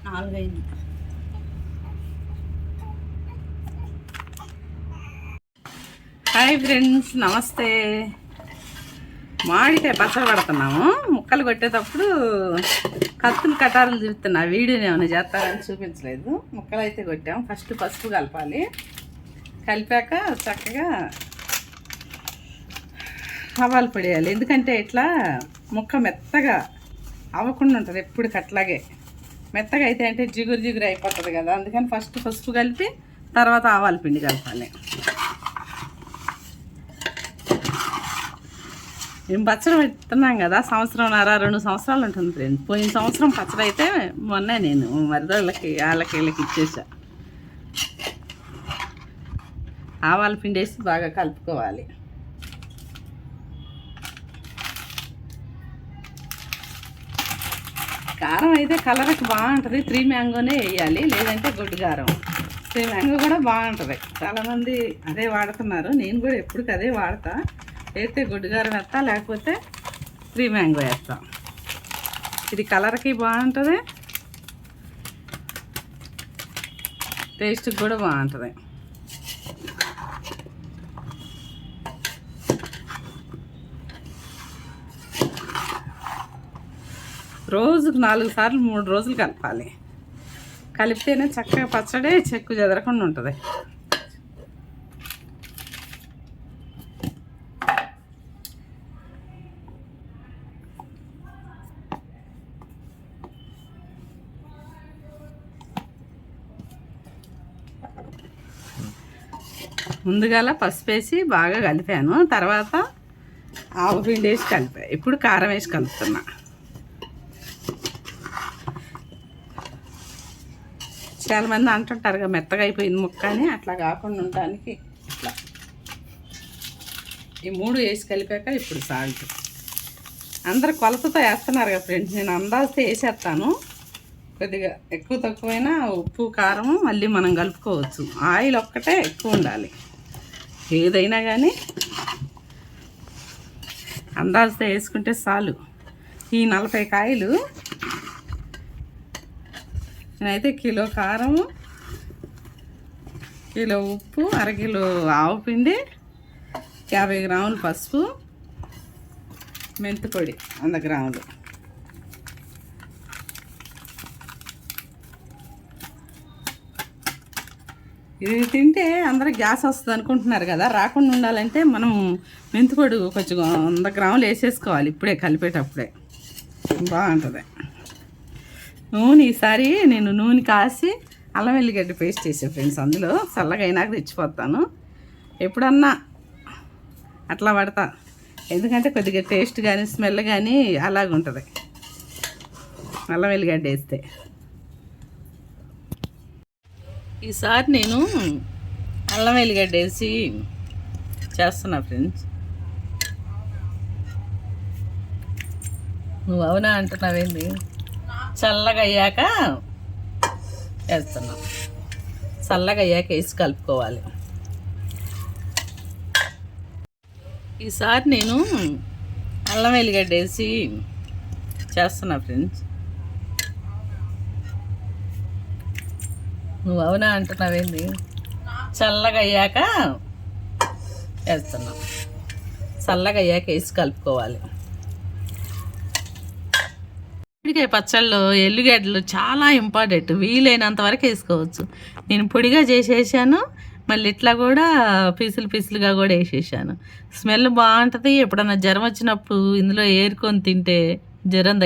4 hi friends, నమస్తే. మామిడికాయ పచ్చడి పడుతున్నాము. ముక్కలు కొట్టేటప్పుడు కత్తులు కటారులు చూస్తున్నా. వీడియోని ఏమైనా చేస్తారని చూపించలేదు. ముక్కలు అయితే కొట్టాము. ఫస్ట్ పసుపు కలపాలి. కలిపాక చక్కగా ఆవాలు పొడియాలి. ఎందుకంటే ఇట్లా ముక్క మెత్తగా అవ్వకుండా ఉంటుంది. ఎప్పుడు అట్లాగే మెత్తగా అయితే అంటే జిగురు జిగురు అయిపోతుంది కదా. అందుకని ఫస్ట్ పసుపు కలిపి తర్వాత ఆవాల పిండి కలపాలి. మేము పచ్చడి పెడుతున్నాం కదా, 1.5 సంవత్సరాలు ఉంటుంది ఫ్రెండ్స్. పోయిన సంవత్సరం పచ్చడి అయితే మొన్న నేను మరిదోళ్ళకి వీళ్ళకి ఇచ్చేసా. ఆవాల పిండి వేసి బాగా కలుపుకోవాలి. కారం అయితే కలర్కి బాగుంటుంది. 3 మ్యాంగోనే వేయాలి, లేదంటే గొడ్డు కారం. 3 మ్యాంగో కూడా బాగుంటుంది. చాలామంది అదే వాడుతున్నారు. నేను కూడా ఎప్పటికి అదే వాడతా. వేస్తే గొడ్డు కారం వేస్తా, లేకపోతే 3 మ్యాంగో వేస్తా. ఇది కలర్కి బాగుంటుంది, టేస్ట్కి కూడా బాగుంటుంది. రోజుకు 4 సార్లు 3 రోజులు కలపాలి. కలిపితేనే చక్కగా పచ్చడి చెక్కు చెదరకుండా ఉంటుంది. ముందుగాల పసుపు వేసి బాగా కలిపాను. తర్వాత ఆవు పిండి వేసి కలిపా. ఇప్పుడు కారం వేసి కలుపుతున్నా. చాలామంది అంటుంటారు కదా మెత్తగా అయిపోయింది ముక్క అని. అట్లా కాకుండా ఉండడానికి ఇట్లా ఈ 3 వేసి కలిపాక ఇప్పుడు సాల్ట్. అందరు కొలతతో వేస్తున్నారు కదా ఫ్రెండ్స్. నేను అందాజుతో వేసేస్తాను. కొద్దిగా ఎక్కువ తక్కువైనా ఉప్పు కారం మళ్ళీ మనం కలుపుకోవచ్చు. ఆయిల్ ఒక్కటే ఎక్కువ ఉండాలి. ఏదైనా కానీ అందాజుతో వేసుకుంటే చాలు. ఈ 40 కాయలు నేనైతే కిలో కారము, కిలో ఉప్పు, అరకిలో ఆవు పిండి, 50 గ్రాములు పసుపు, మెంతి పొడి 100 గ్రాములు. ఇది తింటే అందరూ గ్యాస్ వస్తుంది అనుకుంటున్నారు కదా. రాకుండా ఉండాలంటే మనం మెంతి పొడి కొంచెం 100 గ్రాములు వేసేసుకోవాలి. ఇప్పుడే కలిపేటప్పుడే బాగుంటుంది. నూనె ఈసారి నేను నూనె కాసి అల్లం వెల్లిగడ్డ పేస్ట్ చేసే ఫ్రెండ్స్. అందులో చల్లగా అయినాక తెచ్చిపోతాను. ఎప్పుడన్నా అట్లా పడతా. ఎందుకంటే కొద్దిగా టేస్ట్ కానీ స్మెల్ కానీ అలాగుంటుంది అల్లం వెల్లిగడ్డ వేస్తే. ఈసారి నేను అల్లం వెల్లిగడ్డ వేసి చేస్తున్నా ఫ్రెండ్స్. నువ్వు అవునా అంటున్నావేంది? చల్లగా అయ్యాక వేస్తున్నాం. చల్లగా అయ్యాక వేసి కలుపుకోవాలి. ఈసారి నేను అల్లం వెల్లిగడ్డ వేసి చేస్తున్నా ఫ్రెండ్స్. నువ్వు అవునా అంటున్నావేంది? చల్లగా అయ్యాక వేస్తున్నాం. చల్లగా అయ్యాక వేసి కలుపుకోవాలి. ఉల్లిపాయ పచ్చళ్ళు ఎల్లిగడ్డలు చాలా ఇంపార్టెంట్. వీలైనంత వరకు వేసుకోవచ్చు. నేను పొడిగా చేసేసాను, మళ్ళీ ఇట్లా కూడా పీసులుగా కూడా వేసేసాను. స్మెల్ బాగుంటుంది. ఎప్పుడన్నా జ్వరం వచ్చినప్పుడు ఇందులో ఏరుకొని తింటే జ్వరం